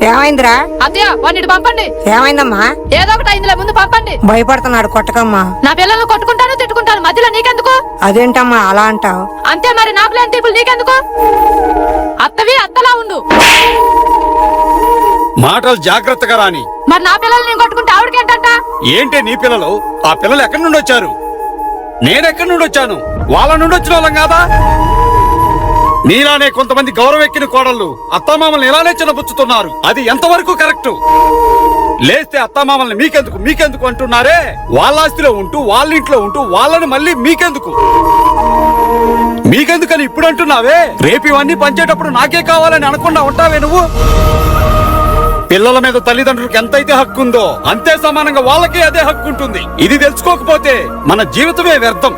ఏమైందిరా? అత్తయ్య వాడిని పంపండి. ఏమైందమ్మా? ఏదో ఒకటి అయిందిలే, ముందు పంపండి. భయపడుతున్నాడు, కొట్టకమ్మా. నా పిల్లల్ని కొట్టుకుంటాను తిట్టుకుంటాను, మధ్యలో నీకెందుకు? అదేంటమ్మా అలా అంటావు? అంతే మరి, నాకు లేని తీపులు నీకెందుకు? అత్తవి అత్తలా ఉండు. మాటలు జాగ్రత్తగా రాని. మరి నా పిల్లల్ని నేను కొట్టుకుంటే ఆవిడకేంటంట? ఏంటి నీ పిల్లలు? ఆ పిల్లలు ఎక్కడి నుండి వచ్చారు? నేనెక్కడి నుండి వచ్చాను? వాళ్ళ నుండి వచ్చిన వాళ్ళం కాదా? నీలానే కొంతమంది గౌరవం ఎక్కిన కోడళ్ళు అత్తామామల్ని ఇలానే చిన్నపుచ్చుతున్నారు. అది ఎంతవరకు కరెక్ట్? లేస్తే అత్తామామల్ని మీకెందుకు మీకెందుకు అంటున్నారే. వాళ్ళ ఆస్తిలో ఉంటూ వాళ్ళ ఇంట్లో ఉంటూ వాళ్ళని మళ్ళీ మీకెందుకని ఇప్పుడు అంటున్నావే. రేపు ఇవన్నీ పంచేటప్పుడు నాకే కావాలని అనకుండా ఉంటావే నువ్వు. పిల్లల మీద తల్లిదండ్రులకు ఎంతైతే హక్కు ఉందో అంతే సమానంగా వాళ్ళకి అదే హక్కు ఉంటుంది. ఇది తెలుసుకోకపోతే మన జీవితమే వ్యర్థం.